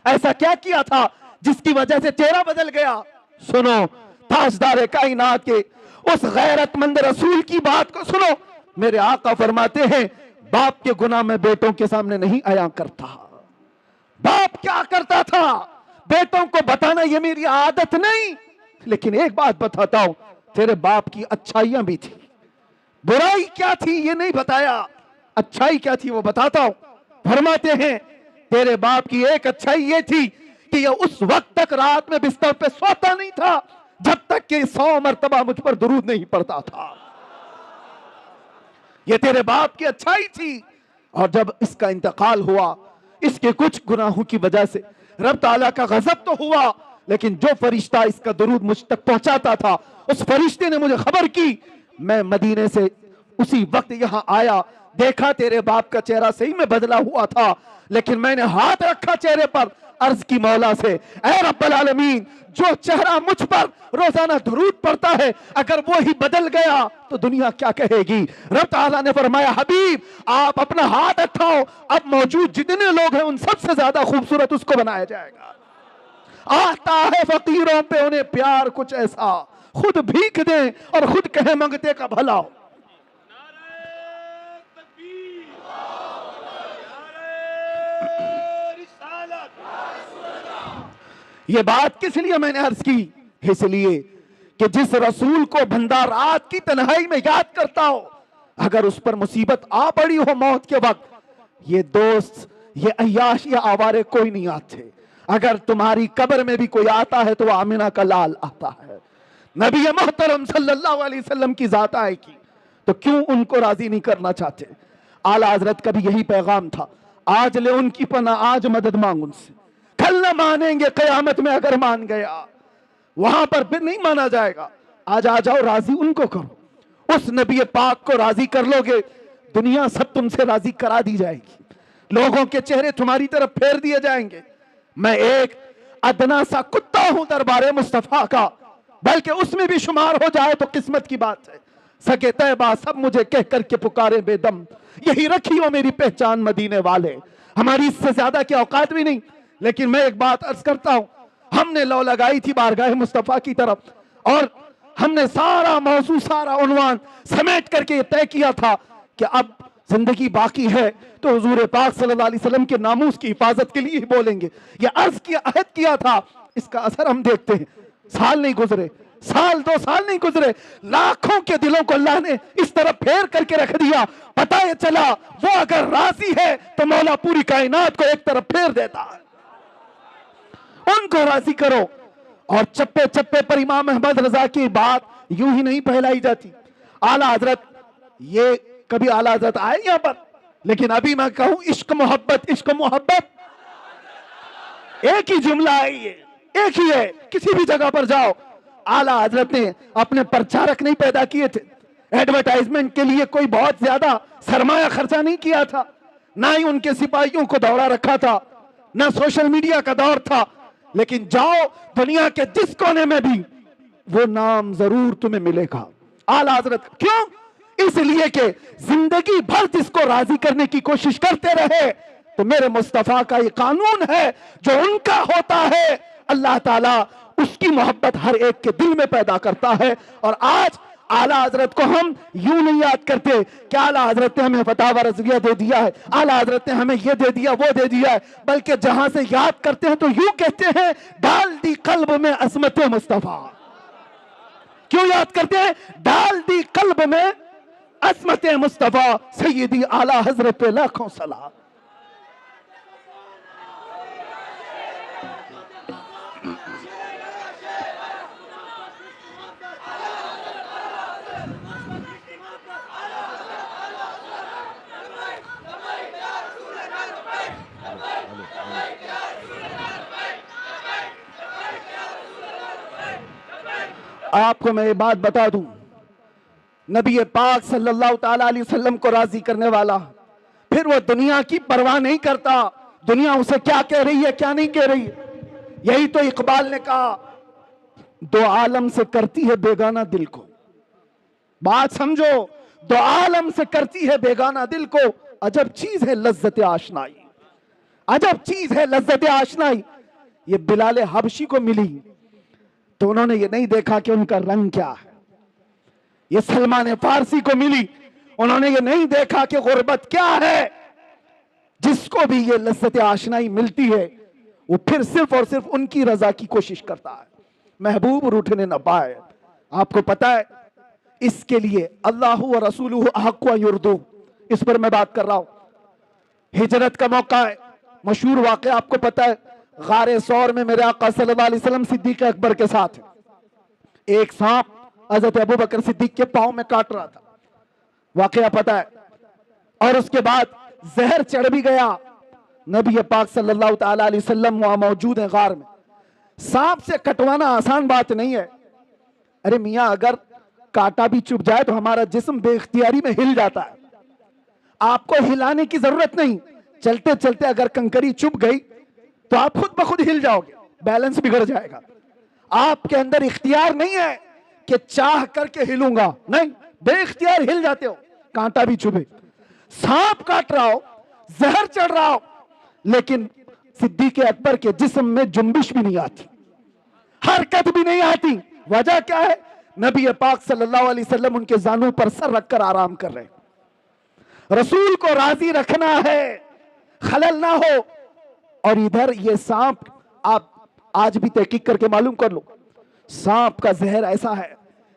ایسا کیا کیا تھا جس کی وجہ سے چہرہ بدل گیا؟ سنو، تاجدار کائنات کے اس غیرت مند رسول کی بات کو سنو. میرے آقا فرماتے ہیں باپ کے گناہ میں بیٹوں کے سامنے نہیں آیا کرتا. باپ کیا کرتا تھا بیٹوں کو بتانا یہ میری عادت نہیں, لیکن ایک بات بتاتا ہوں, تیرے باپ کی اچھائیاں بھی تھی, برائی کیا تھی یہ نہیں بتایا, اچھائی کیا تھی وہ بتاتا ہوں. فرماتے ہیں تیرے باپ کی ایک اچھائی یہ تھی کہ یہ اس وقت تک رات میں بستر پہ سوتا نہیں تھا جب تک کہ 100 مرتبہ مجھ پر درود نہیں پڑتا تھا. یہ تیرے باپ کی اچھائی تھی. اور جب اس کا انتقال ہوا, اس کے کچھ گناہوں کی وجہ سے رب تعالیٰ کا غضب تو ہوا, لیکن جو فرشتہ اس کا درود مجھ تک پہنچاتا تھا اس فرشتے نے مجھے خبر کی. میں مدینے سے اسی وقت یہاں آیا, دیکھا تیرے باپ کا چہرہ صحیح میں بدلا ہوا تھا, لیکن میں نے ہاتھ رکھا چہرے پر, عرض کی مولا سے اے رب العالمین جو چہرہ مجھ پر روزانہ درود پڑتا ہے اگر وہی بدل گیا تو دنیا کیا کہے گی. رب تعالیٰ نے فرمایا حبیب آپ اپنا ہاتھ اٹھاؤ, اب موجود جتنے لوگ ہیں ان سب سے زیادہ خوبصورت اس کو بنایا جائے گا. آتا ہے فقیروں پہ انہیں پیار کچھ ایسا, خود بھیک دیں اور خود کہیں منگتے کا بھلا. یہ بات کس لیے میں نے عرض کی, اس لیے کہ جس رسول کو بندہ رات کی تنہائی میں یاد کرتا ہو, اگر اس پر مصیبت آ پڑی ہو موت کے وقت, یہ دوست یہ عیاش یہ آوارے کوئی نہیں آتے. اگر تمہاری قبر میں بھی کوئی آتا ہے تو وہ آمنہ کا لال آتا ہے. نبی محترم صلی اللہ علیہ وسلم کی ذات آئے کی تو کیوں ان کو راضی نہیں کرنا چاہتے. اعلیٰ حضرت کا بھی یہی پیغام تھا, آج لے ان کی پناہ, آج مدد مانگ ان سے, کل نہ مانیں گے قیامت میں اگر مان گیا, وہاں پر پھر نہیں مانا جائے گا. آج آ جاؤ راضی ان کو کرو, اس نبی پاک کو راضی کر لو گے دنیا سب تم سے راضی کرا دی جائے گی, لوگوں کے چہرے تمہاری طرف پھیر دیے جائیں گے. میں ایک ادنا سا کتا ہوں دربار مصطفیٰ کا, بلکہ اس میں بھی شمار ہو جائے تو قسمت کی بات ہے. سگے طیبہ سب مجھے کہہ کر کے پکارے بے دم, یہی رکھی ہو میری پہچان مدینے والے. ہماری اس سے زیادہ کے اوقات بھی نہیں, لیکن میں ایک بات عرض کرتا ہوں, ہم نے لو لگائی تھی بارگاہ مصطفیٰ کی طرف اور ہم نے سارا موضوع سارا عنوان سمیٹ کر کے یہ طے کیا تھا کہ اب زندگی باقی ہے تو حضور پاک صلی اللہ علیہ وسلم کے ناموس کی حفاظت کے لیے ہی بولیں گے. یہ عرض کیا عہد کیا تھا, اس کا اثر ہم دیکھتے ہیں. سال نہیں گزرے, سال 2 سال نہیں گزرے, لاکھوں کے دلوں کو اللہ نے اس طرح پھیر کر کے رکھ دیا. پتہ یہ چلا وہ اگر راضی ہے تو مولا پوری کائنات کو ایک طرف پھیر دیتا ہے. ان کو راضی کرو. اور چپے چپے پر امام احمد رضا کی بات یوں ہی نہیں پھیلائی جاتی. اعلیٰ حضرت یہ کبھی اعلیٰ حضرت آئے یہاں پر, لیکن ابھی میں کہوں عشق محبت ایک ہی جملہ آئی ہے, ایک ہی ہے. کسی بھی جگہ پر جاؤ, اعلیٰ حضرت نے اپنے پرچارک نہیں پیدا کیے تھے, ایڈورٹائزمنٹ کے لیے کوئی بہت زیادہ سرمایہ خرچہ نہیں کیا تھا, نہ ہی ان کے سپاہیوں کو دوڑا رکھا تھا, نہ سوشل میڈیا کا دور تھا. لیکن جاؤ دنیا کے جس کونے میں بھی وہ نام ضرور تمہیں ملے گا اعلیٰ حضرت. کیوں؟ اس لیے کہ زندگی بھر جس کو راضی کرنے کی کوشش کرتے رہے تو میرے مصطفیٰ کا یہ قانون ہے, جو ان کا ہوتا ہے اللہ تعالیٰ اس کی محبت ہر ایک کے دل میں پیدا کرتا ہے. اور آج اعلیٰ حضرت کو ہم یوں نہیں یاد کرتے کہ اعلیٰ حضرت نے ہمیں فتاوی رضویہ دے دیا ہے, اعلیٰ حضرت نے ہمیں یہ دے دیا وہ دے دیا ہے, بلکہ جہاں سے یاد کرتے ہیں تو یوں کہتے ہیں ڈال دی قلب میں عظمت مصطفیٰ. کیوں یاد کرتے ہیں؟ ڈال دی قلب میں عظمت مصطفیٰ سیدی اعلیٰ حضرت پہ لاکھوں سلام. آپ کو میں یہ بات بتا دوں, نبی پاک صلی اللہ تعالیٰ علیہ وسلم کو راضی کرنے والا پھر وہ دنیا کی پرواہ نہیں کرتا, دنیا اسے کیا کہہ رہی ہے کیا نہیں کہہ رہی ہے. یہی تو اقبال نے کہا, دو عالم سے کرتی ہے بیگانہ دل کو. بات سمجھو, دو عالم سے کرتی ہے بیگانہ دل کو, عجب چیز ہے لذت آشنائی, عجب چیز ہے لذت آشنائی. یہ بلال حبشی کو ملی تو انہوں نے یہ نہیں دیکھا کہ ان کا رنگ کیا ہے, یہ سلمان فارسی کو ملی، انہوں نے یہ نہیں دیکھا کہ غربت کیا ہے۔ جس کو بھی یہ لذت آشنائی ملتی ہے وہ پھر صرف اور صرف ان کی رضا کی کوشش کرتا ہے، محبوب روٹھنے نہ پائے۔ آپ کو پتا ہے اس کے لیے اللہ و رسولہ احق ان یردوہ، اس پر میں بات کر رہا ہوں۔ ہجرت کا موقع ہے، مشہور واقعہ آپ کو پتا ہے، غار ثور میں میرے آقا صلی اللہ علیہ وسلم صدیق اکبر کے ساتھ ہیں۔ ایک سانپ حضرت ابوبکر صدیق کے پاؤں میں کاٹ رہا تھا، واقعہ پتا ہے، اور اس کے بعد زہر چڑھ بھی گیا۔ نبی پاک صلی اللہ تعالی علیہ وسلم وہاں موجود ہیں غار میں۔ سانپ سے کٹوانا آسان بات نہیں ہے، ارے میاں اگر کاٹا بھی چپ جائے تو ہمارا جسم بے اختیاری میں ہل جاتا ہے، آپ کو ہلانے کی ضرورت نہیں، چلتے چلتے اگر کنکری چپ گئی تو آپ خود بخود ہل جاؤ گے، بیلنس بگڑ جائے گا۔ آپ کے اندر اختیار نہیں ہے کہ چاہ کر کے ہلوں گا، نہیں، بے اختیار ہل جاتے ہو، کانٹا بھی چبھے، سانپ کاٹ رہا ہو، زہر چڑھ رہا ہو، لیکن صدیق اکبر کے جسم میں جنبش بھی نہیں آتی، حرکت بھی نہیں آتی۔ وجہ کیا ہے؟ نبی پاک صلی اللہ علیہ وسلم ان کے زانوں پر سر رکھ کر آرام کر رہے، رسول کو راضی رکھنا ہے، خلل نہ ہو۔ اور ادھر یہ سانپ، آپ آج بھی تحقیق کر کے معلوم کر لو، سانپ کا زہر ایسا ہے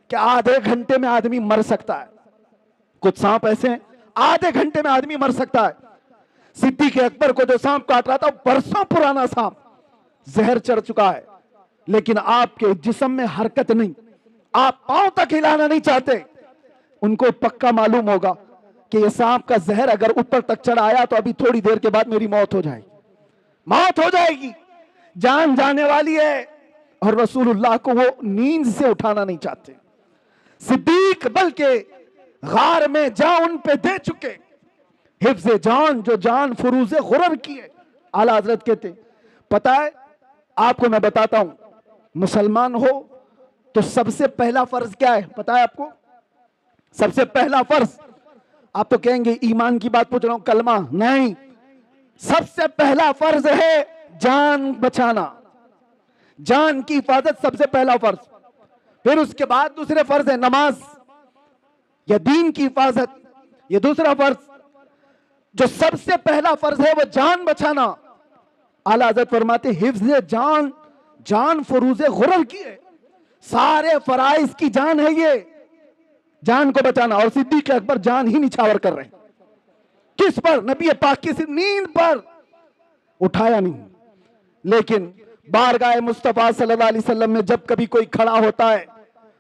کہ آدھے گھنٹے میں آدمی مر سکتا ہے، کچھ سانپ ایسے ہیں آدھے گھنٹے میں آدمی مر سکتا ہے۔ صدیق اکبر کو جو سانپ کاٹ رہا تھا برسوں پرانا سانپ، زہر چڑھ چکا ہے، لیکن آپ کے جسم میں حرکت نہیں، آپ پاؤں تک ہلانا نہیں چاہتے۔ ان کو پکا معلوم ہوگا کہ یہ سانپ کا زہر اگر اوپر تک چڑھ آیا تو ابھی تھوڑی دیر کے بعد میری موت ہو جائے گی، موت ہو جائے گی، جان جانے والی ہے۔ اور رسول اللہ کو وہ نیند سے اٹھانا نہیں چاہتے۔ صدیق بلکہ غار میں جان ان پہ دے چکے، حفظ جان جو جان فروز غرر کی ہے۔ اعلیٰ حضرت کہتے ہیں، پتہ ہے آپ کو میں بتاتا ہوں، مسلمان ہو تو سب سے پہلا فرض کیا ہے پتہ ہے آپ کو؟ سب سے پہلا فرض، آپ تو کہیں گے ایمان کی بات پوچھ رہا ہوں، کلمہ نہیں، سب سے پہلا فرض ہے جان بچانا، جان کی حفاظت سب سے پہلا فرض۔ پھر اس کے بعد دوسرے فرض ہے نماز یا دین کی حفاظت، یہ دوسرا فرض۔ جو سب سے پہلا فرض ہے وہ جان بچانا، اعلیٰ حضرت فرماتے حفظ جان، جان فروز غرر کی ہے، سارے فرائض کی جان ہے یہ، جان کو بچانا۔ اور صدیق اکبر جان ہی نچھاور کر رہے ہیں، کس پر؟ نبی پاک کی نیند پر، اٹھایا نہیں۔ لیکن بارگاہ مصطفیٰ صلی اللہ علیہ وسلم میں جب کبھی کوئی کھڑا ہوتا ہے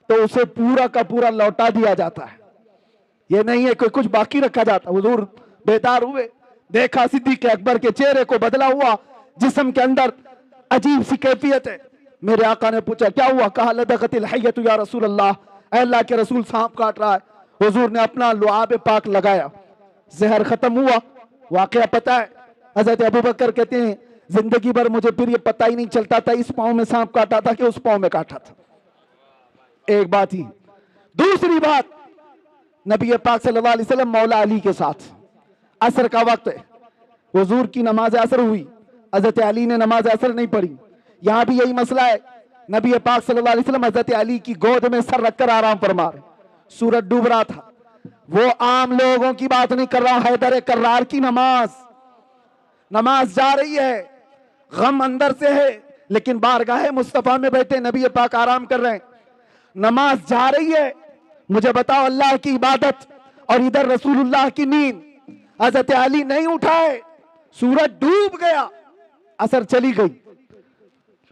تو اسے پورا کا پورا لوٹا دیا جاتا ہے، یہ نہیں ہے کہ کچھ باقی رکھا جاتا۔ حضور بیدار ہوئے، دیکھا صدیق اکبر کے چہرے کو بدلا ہوا، جسم کے اندر عجیب سی کیفیت ہے۔ میرے آقا نے پوچھا کیا ہوا؟ کہا لدغت الحیۃ یا رسول اللہ، اے اللہ کے رسول سانپ کاٹ رہا ہے۔ حضور نے اپنا لعاب پاک لگایا، زہر ختم ہوا۔ واقعہ پتا ہے، حضرت ابوبکر کہتے ہیں زندگی بھر مجھے پھر یہ پتہ ہی نہیں چلتا تھا اس پاؤں میں سانپ کاٹا تھا کہ اس پاؤں میں کاٹا تھا۔ ایک بات ہی۔ دوسری بات، نبی پاک صلی اللہ علیہ وسلم مولا علی کے ساتھ، عصر کا وقت ہے، حضور کی نماز عصر ہوئی، حضرت علی نے نماز عصر نہیں پڑھی۔ یہاں بھی یہی مسئلہ ہے، نبی پاک صلی اللہ علیہ وسلم حضرت علی کی گود میں سر رکھ کر آرام فرما رہے، سورج ڈوب رہا تھا۔ وہ عام لوگوں کی بات نہیں کر رہا، حیدر کرار کی نماز جا رہی ہے، غم اندر سے ہے، لیکن بارگاہ مصطفیٰ میں بیٹھے نبی پاک آرام کر رہے ہیں، نماز جا رہی ہے۔ مجھے بتاؤ اللہ کی عبادت اور ادھر رسول اللہ کی نیند۔ حضرت علی نہیں اٹھائے، سورج ڈوب گیا، عصر چلی گئی۔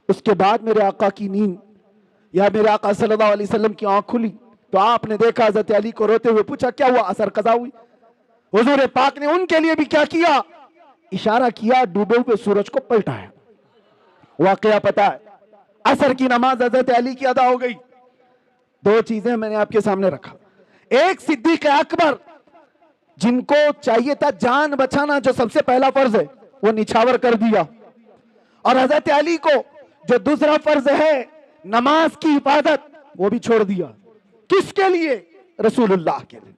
اس کے بعد میرے آقا کی نیند یا میرے آقا صلی اللہ علیہ وسلم کی آنکھ کھلی تو آپ نے دیکھا حضرت علی کو روتے ہوئے، پوچھا کیا ہوا؟ عصر قضا ہوئی۔ حضور پاک نے ان کے لیے بھی کیا کیا؟ اشارہ کیا، ڈوبے ہوئے سورج کو پلٹایا۔ واقعہ پتا ہے، عصر کی نماز حضرت علی کی ادا ہو گئی۔ دو چیزیں میں نے آپ کے سامنے رکھا، ایک صدیق اکبر جن کو چاہیے تھا جان بچانا جو سب سے پہلا فرض ہے وہ نچھاور کر دیا، اور حضرت علی کو جو دوسرا فرض ہے نماز کی حفاظت وہ بھی چھوڑ دیا۔ کس کے لیے؟ رسول اللہ کے لیے۔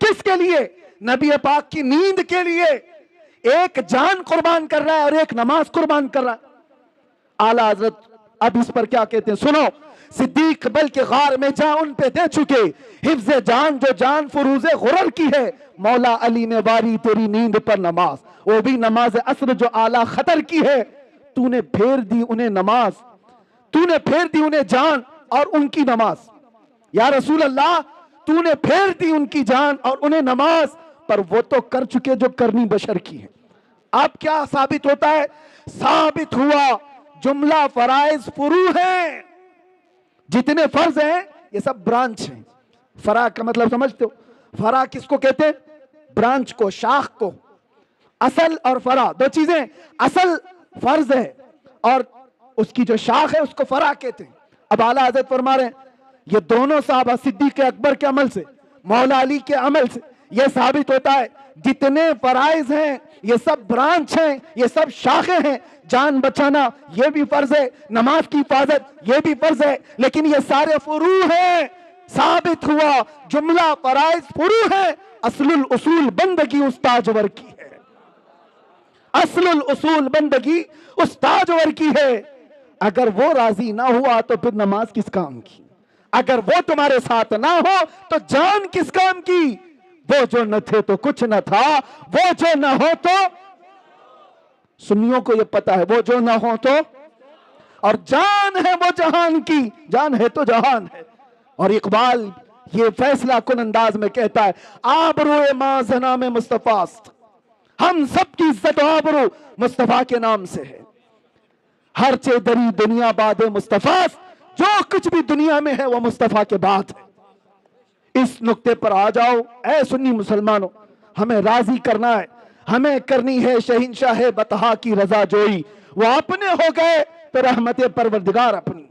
کس کے لیے؟ نبی پاک کی نیند کے لیے۔ ایک جان قربان کر رہا ہے اور ایک نماز قربان کر رہا ہے۔ اعلیٰ حضرت اب اس پر کیا کہتے ہیں سنو، صدیق بلکہ غار میں جان ان پہ دے چکے، حفظ جان جو جان فروز غرر کی ہے، مولا علی نے واری تیری نیند پر نماز، وہ بھی نماز عصر جو اعلیٰ خطر کی ہے، تو نے پھیر دی انہیں نماز، تو نے پھیر دی انہیں جان اور ان کی نماز۔ یا رسول اللہ تو نے پھیر دی ان کی جان اور انہیں نماز، پر وہ تو کر چکے جو کرنی بشر کی ہے۔ اب کیا ثابت ہوتا ہے؟ ثابت ہوا جملہ فرائض فروع ہیں، جتنے فرض ہیں یہ سب برانچ ہیں۔ فرع کا مطلب سمجھتے ہو؟ فرع کس کو کہتے ہیں؟ برانچ کو، شاخ کو۔ اصل اور فرع دو چیزیں، اصل فرض ہے اور اس کی جو شاخ ہے اس کو فرع کہتے ہیں۔ اب اعلیٰ حضرت فرما رہے ہیں یہ دونوں صحابہ صدیق اکبر کے عمل سے، مولا علی کے عمل سے یہ ثابت ہوتا ہے جتنے فرائض ہیں یہ سب برانچ ہیں، یہ سب شاخیں ہیں۔ جان بچانا یہ بھی فرض ہے، نماز کی حفاظت یہ بھی فرض ہے، لیکن یہ سارے فروع ہیں۔ ثابت ہوا جملہ فرائض فروع ہے، اصل الاصول بندگی اس تاجور کی ہے، اصل الاصول بندگی اس تاجور کی ہے۔ اگر وہ راضی نہ ہوا تو پھر نماز کس کام کی؟ اگر وہ تمہارے ساتھ نہ ہو تو جان کس کام کی؟ وہ جو نہ تھے تو کچھ نہ تھا، وہ جو نہ ہو تو، سنیوں کو یہ پتا ہے، وہ جو نہ ہو تو، اور جان ہے وہ جہان کی، جان ہے تو جہان ہے۔ اور اقبال یہ فیصلہ کن انداز میں کہتا ہے آبروئے ماں زنام مصطفیٰ است، ہم سب کی عزت و آبرو مصطفیٰ کے نام سے ہے، ہر چے دری دنیا باد مصطفیٰ، جو کچھ بھی دنیا میں ہے وہ مصطفیٰ کے بعد ہے۔ اس نقطے پر آ جاؤ اے سنی مسلمانوں، ہمیں راضی کرنا ہے، ہمیں کرنی ہے شہنشاہ بطحا کی رضا جوئی، وہ اپنے ہو گئے تو رحمت پروردگار اپنی،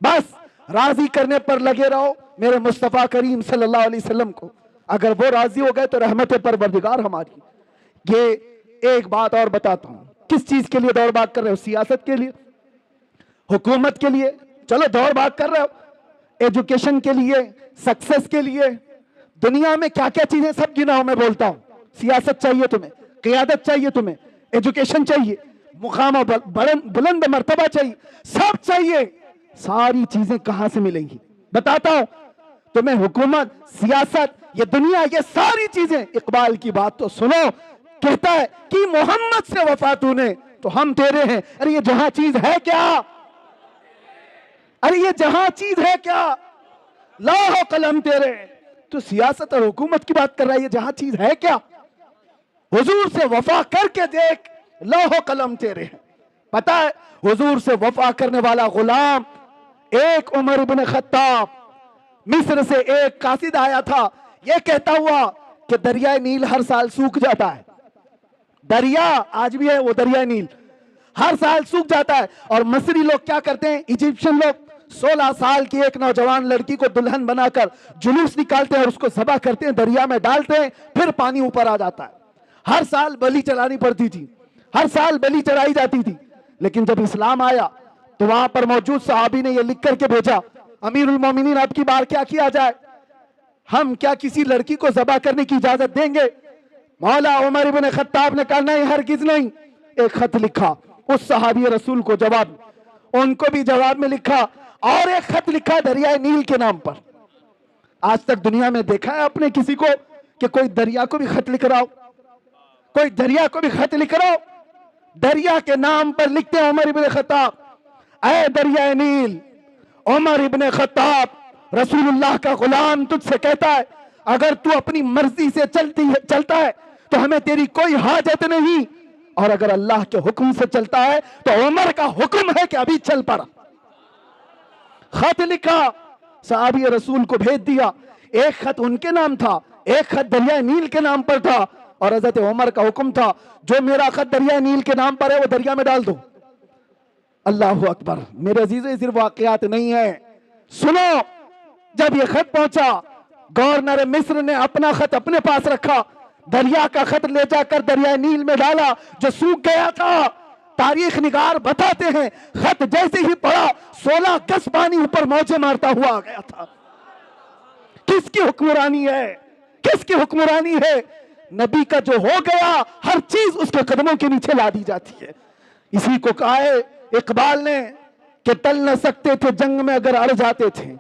بس راضی کرنے پر لگے رہو میرے مصطفیٰ کریم صلی اللہ علیہ وسلم کو، اگر وہ راضی ہو گئے تو رحمت پروردگار ہماری۔ یہ ایک بات اور بتاتا ہوں، کس چیز کے لیے دوڑ بھاگ کر رہے ہو؟ سیاست کے لیے، حکومت کے لیے، چلو دوڑ بھاگ کر رہے ہو، ایجوکیشن کے لیے، سکسس کے لیے، دنیا میں کیا کیا چیزیں سب گناؤں میں بولتا ہوں۔ سیاست چاہیے تمہیں، قیادت چاہیے تمہیں، ایجوکیشن چاہیے، مقام بلند مرتبہ چاہیے، سب چاہیے، ساری چیزیں کہاں سے ملیں گی؟ بتاتا ہوں تمہیں، حکومت، سیاست، یہ دنیا، یہ ساری چیزیں۔ اقبال کی بات تو سنو، کہتا ہے کہ محمد سے وفا تو نے تو ہم تیرے ہیں۔ ارے یہ جہاں چیز ہے کیا؟ ارے یہ جہاں چیز ہے کیا؟ لوح و قلم تیرے۔ تو سیاست اور حکومت کی بات کر رہا ہے، یہ جہاں چیز ہے کیا؟ حضور سے وفا کر کے دیکھ، لوح و قلم تیرے ہیں۔ پتا ہے حضور سے وفا کرنے والا غلام ایک عمر ابن خطاب، مصر سے ایک قاصد آیا تھا، یہ کہتا ہوا کہ دریائے نیل ہر سال سوکھ جاتا ہے، دریا آج بھی ہے وہ دریائے نیل، ہر سال سوکھ جاتا ہے، اور مصری لوگ کیا کرتے ہیں، ایجپشن لوگ 16 سال کی ایک نوجوان لڑکی کو دلہن بنا کر جلوس نکالتے ہیں اور اس کو ذبح کرتے ہیں، دریا میں ڈالتے ہیں، پھر پانی اوپر آ جاتا ہے۔ ہر سال بلی چلانی پڑتی تھی، ہر سال بلی چلائی جاتی تھی، لیکن جب اسلام آیا تو وہاں پر موجود صحابی نے یہ لکھ کر کے بھیجا، امیر المومنین اب کی بار کیا کیا جائے، ہم کیا کسی لڑکی کو ذبح کرنے کی اجازت دیں گے؟ مولا عمر ابن خطاب نے کہا نہیں، ہرگز نہیں۔ ایک خط لکھا اس صحابی رسول کو جواب، ان کو بھی جواب میں لکھا، اور ایک خط لکھا دریائے نیل کے نام پر۔ آج تک دنیا میں دیکھا ہے آپ نے کسی کو کہ کوئی دریا کو بھی خط لکھ رہا ہو؟ کوئی دریا کو بھی خط لکھ رہا ہو؟ دریا کے نام پر لکھتے ہیں عمر ابن خطاب، اے دریائے نیل، عمر ابن خطاب رسول اللہ کا غلام تجھ سے کہتا ہے اگر تو اپنی مرضی سے چلتا ہے تو ہمیں تیری کوئی حاجت نہیں، اور اگر اللہ کے حکم سے چلتا ہے تو عمر کا حکم ہے کہ ابھی چل پڑا۔ خط لکھا، صحابی رسول کو بھیج دیا، ایک خط ان کے نام تھا، ایک خط دریائے نیل کے نام پر تھا، اور حضرت عمر کا حکم تھا جو میرا خط دریائے نیل کے نام پر ہے وہ دریا میں ڈال دو۔ اللہ اکبر میرے عزیزو، یہ صرف واقعات نہیں ہے، سنو، جب یہ خط پہنچا گورنر مصر نے اپنا خط اپنے پاس رکھا، دریا کا خط لے جا کر دریائے نیل میں ڈالا جو سوکھ گیا تھا۔ تاریخ نگار بتاتے ہیں خط جیسے ہی پڑا 16 گز پانی اوپر موجیں مارتا ہوا آ گیا تھا۔ کس کی حکمرانی ہے؟ کس کی حکمرانی ہے؟ نبی کا جو ہو گیا ہر چیز اس کے قدموں کے نیچے لا دی جاتی ہے۔ اسی کو کہا ہے اقبال نے کہ ٹل نہ سکتے تھے جنگ میں اگر اڑ جاتے تھے،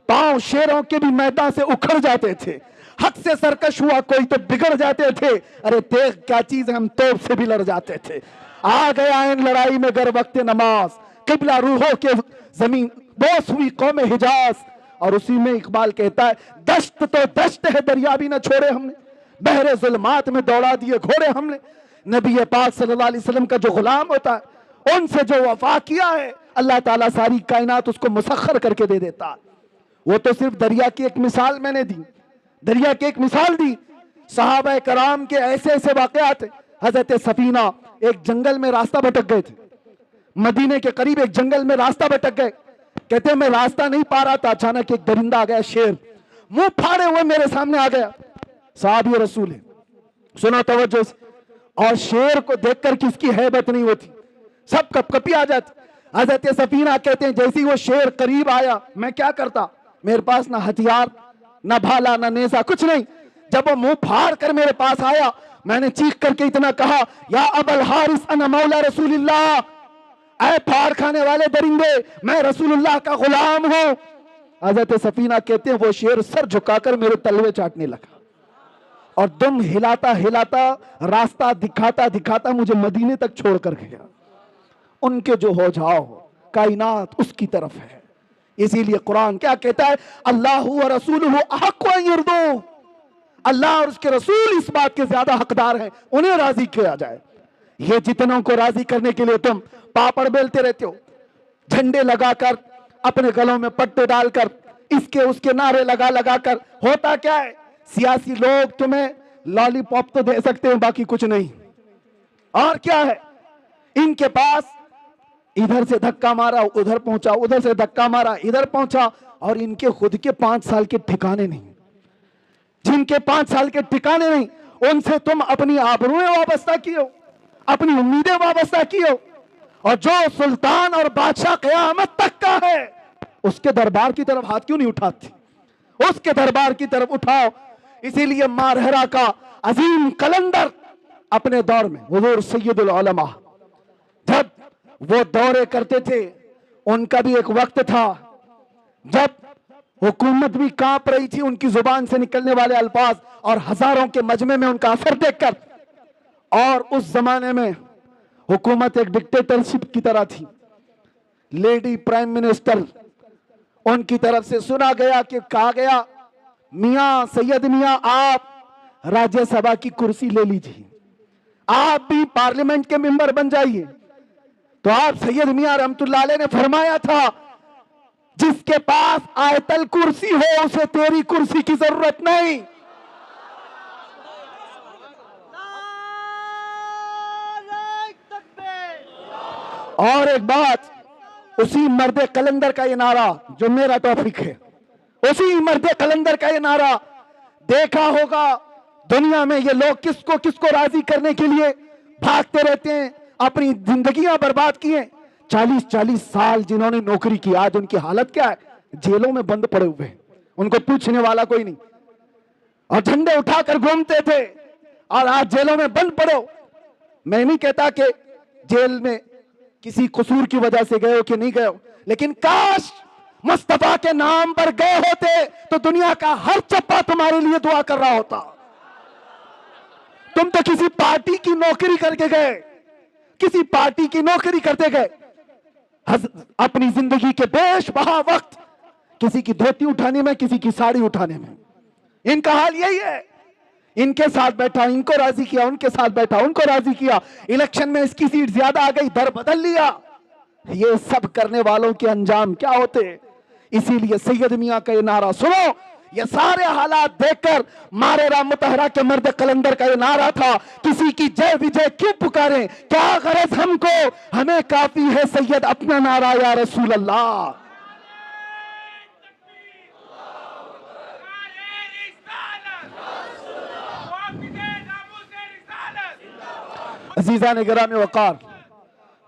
پاؤں شیروں کے بھی میدان سے اکھڑ جاتے تھے، حق سے سرکش ہوا کوئی تو بگڑ جاتے تھے، ارے تیغ کیا چیز ہے ہم توپ سے بھی لڑ جاتے تھے۔ آ گیا ان لڑائی میں گر وقت نماز، قبلہ روحوں کے زمین بوس ہوئی قوم حجاز۔ اور اسی میں اقبال کہتا ہے دشت تو دشت ہے دریا بھی نہ چھوڑے ہم نے، بحر ظلمات میں دوڑا دیے گھوڑے ہم نے۔ نبی پاک صلی اللہ علیہ وسلم کا جو غلام ہوتا ہے ان سے جو وفا کیا ہے اللہ تعالیٰ ساری کائنات اس کو مسخر کر کے دے دیتا ہے۔ وہ تو صرف دریا کی ایک مثال میں نے دی، دریا کی ایک مثال دی۔ صحابہ کرام کے ایسے ایسے واقعات ہیں۔ حضرت سفینہ ایک جنگل میں راستہ بھٹک گئے تھے، مدینے کے قریب ایک جنگل میں راستہ بھٹک گئے، کہتے ہیں میں راستہ نہیں پا رہا تھا، اچانک ایک درندہ آ گیا، شیر منہ پھاڑے ہوئے میرے سامنے آ گیا۔ صحابی رسول ہے، سنو توجہ سے، اور شیر کو دیکھ کر کس کی ہیبت نہیں ہوتی، سب کپ کپی آ جاتی۔ حضرت سفینہ کہتے ہیں جیسے وہ شیر قریب آیا میں کیا کرتا، میرے پاس نہ ہتھیار نہ بھالا نہ نیزہ کچھ نہیں۔ جب وہ منہ پھاڑ کر میرے پاس آیا میں نے چیخ کر کے اتنا کہا یا ابا الحارث انا مولا رسول اللہ، اے پھاڑ کھانے والے درندے میں رسول اللہ کا غلام ہوں۔ حضرت سفینہ کہتے ہیں وہ شیر سر جھکا کر میرے تلوے چاٹنے لگا اور دم ہلاتا ہلاتا راستہ دکھاتا دکھاتا مجھے مدینے تک چھوڑ کر گیا۔ ان کے جو ہو جاؤ کائنات اس کی طرف ہے، اسی لیے قرآن کیا کہتا ہے اللہ و رسولہ احق ان یرضوہ، اللہ اور اس کے رسول اس بات کے زیادہ حقدار ہیں انہیں راضی کیا جائے۔ یہ جتنوں کو راضی کرنے کے لیے تم پاپڑ بیلتے رہتے ہو، جھنڈے لگا کر اپنے گلوں میں پٹے ڈال کر اس کے نعرے لگا لگا کر، ہوتا کیا ہے سیاسی لوگ تمہیں لالی پاپ تو دے سکتے ہیں باقی کچھ نہیں، اور کیا ہے ان کے پاس ادھر سے دھکا مارا ادھر پہنچا، ادھر سے دھکا مارا ادھر پہنچا، اور ان کے خود کے 5 سال کے ٹھکانے نہیں، جن کے 5 سال کے ٹھکانے نہیں ان سے تم اپنی آبروئیں وابستہ کیو، اپنی امیدیں وابستہ کیو، اور جو سلطان اور بادشاہ قیامت تک کا ہے اس کے دربار کی طرف ہاتھ کیوں نہیں اٹھاتی، اس کے دربار کی طرف اٹھاؤ۔ اسی لیے مارہرا کا عظیم قلندر اپنے دور میں حضور سید العلماء جب وہ دورے کرتے تھے ان کا بھی ایک وقت تھا جب حکومت بھی کانپ رہی تھی ان کی زبان سے نکلنے والے الفاظ اور ہزاروں کے مجمع میں ان کا اثر دیکھ کر، اور اس زمانے میں حکومت ایک ڈکٹیٹرشپ کی طرح تھی، لیڈی پرائم منسٹر ان کی طرف سے سنا گیا کہ کہا گیا میاں سید میاں آپ راجیہ سبھا کی کرسی لے لیجئے، آپ بھی پارلیمنٹ کے ممبر بن جائیے۔ تو آپ سید میاں رحمت اللہ علیہ نے فرمایا تھا جس کے پاس آیت الکرسی ہو اسے تیری کرسی کی ضرورت نہیں۔ اور ایک بات، اسی مرد قلندر کا یہ نعرہ جو میرا ٹاپک ہے، اسی مرد قلندر کا یہ نعرہ دیکھا ہوگا دنیا میں یہ لوگ کس کو راضی کرنے کے لیے بھاگتے رہتے ہیں، اپنی زندگیاں برباد کی ہیں۔ 40 سال جنہوں نے نوکری کی آج ان کی حالت کیا ہے، جیلوں میں بند پڑے ہوئے ہیں، ان کو پوچھنے والا کوئی نہیں، اور جھنڈے اٹھا کر گھومتے تھے اور آج جیلوں میں بند پڑے ہو۔ میں نہیں کہتا کہ جیل میں کسی قصور کی وجہ سے گئے ہو کہ نہیں گئے ہو، لیکن کاش مصطفیٰ کے نام پر گئے ہوتے تو دنیا کا ہر چپا تمہارے لیے دعا کر رہا ہوتا۔ تم تو کسی پارٹی کی نوکری کر کے گئے، کسی پارٹی کی نوکری کرتے گئے، اپنی زندگی کے بیش بہا وقت کسی کی دھوتی اٹھانے میں کسی کی ساڑی اٹھانے میں۔ ان کا حال یہی ہے، ان کے ساتھ بیٹھا ان کو راضی کیا، ان کے ساتھ بیٹھا ان کو راضی کیا، الیکشن میں اس کی سیٹ زیادہ آ گئی در بدل لیا۔ یہ سب کرنے والوں کے انجام کیا ہوتے ہیں؟ اسی لیے سید میاں کا یہ نعرہ سنو، یہ سارے حالات دیکھ کر مارہرا مطہرہ کے مرد قلندر کا یہ نعرہ تھا کسی کی جے وجے کیوں پکاریں، کیا غرض ہم کو، ہمیں کافی ہے سید اپنا نعرہ یا رسول اللہ۔ عزیزان گرامی وقار،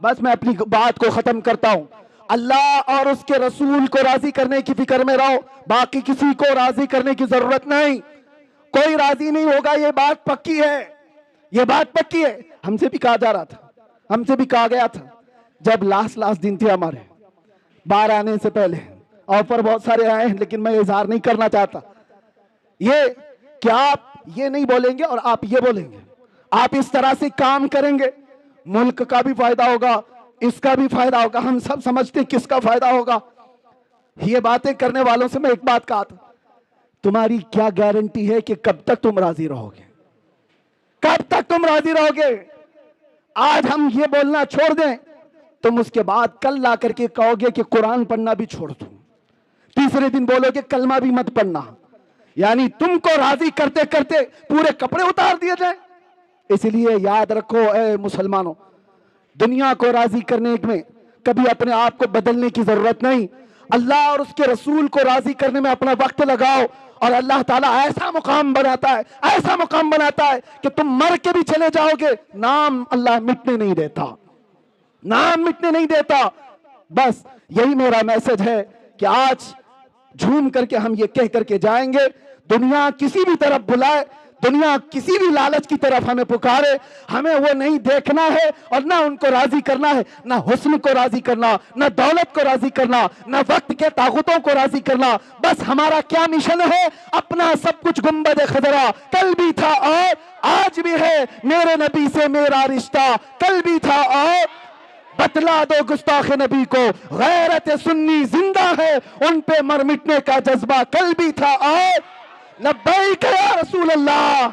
بس میں اپنی بات کو ختم کرتا ہوں۔ اللہ اور اس کے رسول کو راضی کرنے کی فکر میں رہو، باقی کسی کو راضی کرنے کی ضرورت نہیں، کوئی راضی نہیں ہوگا، یہ بات پکی ہے، یہ بات پکی ہے۔ ہم سے بھی کہا جا رہا تھا، ہم سے بھی کہا گیا تھا جب لاسٹ دن تھے ہمارے، باہر آنے سے پہلے آفر بہت سارے آئے ہیں لیکن میں اظہار نہیں کرنا چاہتا. یہ کہ آپ یہ نہیں بولیں گے اور آپ یہ بولیں گے. آپ اس طرح سے کام کریں گے, ملک کا بھی فائدہ ہوگا, اس کا بھی فائدہ ہوگا. ہم سب سمجھتے ہیں کس کا فائدہ ہوگا. یہ باتیں کرنے والوں سے میں ایک بات کہا تھا, تمہاری کیا گارنٹی ہے کہ کب تک تم راضی رہو گے؟ کب تک تم راضی رہو گے؟ آج ہم یہ بولنا چھوڑ دیں, تم اس کے بعد کل لا کر کے کہو گے کہ قرآن پڑھنا بھی چھوڑ دوں. تیسرے دن بولو گے کلمہ بھی مت پڑھنا. یعنی تم کو راضی کرتے کرتے پورے کپڑے اتار دیے جائیں. اس لیے یاد رکھو اے مسلمانوں, دنیا کو راضی کرنے میں کبھی اپنے آپ کو بدلنے کی ضرورت نہیں. اللہ اور اس کے رسول کو راضی کرنے میں اپنا وقت لگاؤ, اور اللہ تعالیٰ ایسا مقام بناتا ہے, ایسا مقام بناتا ہے کہ تم مر کے بھی چلے جاؤ گے, نام اللہ مٹنے نہیں دیتا, نام مٹنے نہیں دیتا. بس یہی میرا میسج ہے کہ آج جھوم کر کے ہم یہ کہہ کر کے جائیں گے, دنیا کسی بھی طرف بلائے, دنیا کسی بھی لالچ کی طرف ہمیں پکارے, ہمیں وہ نہیں دیکھنا ہے اور نہ ان کو راضی کرنا ہے, نہ حسن کو راضی کرنا, نہ دولت کو راضی کرنا, نہ وقت کے طاقتوں کو راضی کرنا. بس ہمارا کیا مشن ہے؟ اپنا سب کچھ گنبد خضرا, کل بھی تھا اور آج بھی ہے, میرے نبی سے میرا رشتہ, کل بھی تھا اور بتلا دو گستاخ نبی کو غیرت سنی زندہ ہے, ان پہ مر مٹنے کا جذبہ کل بھی تھا اور لبیک یا رسول اللہ.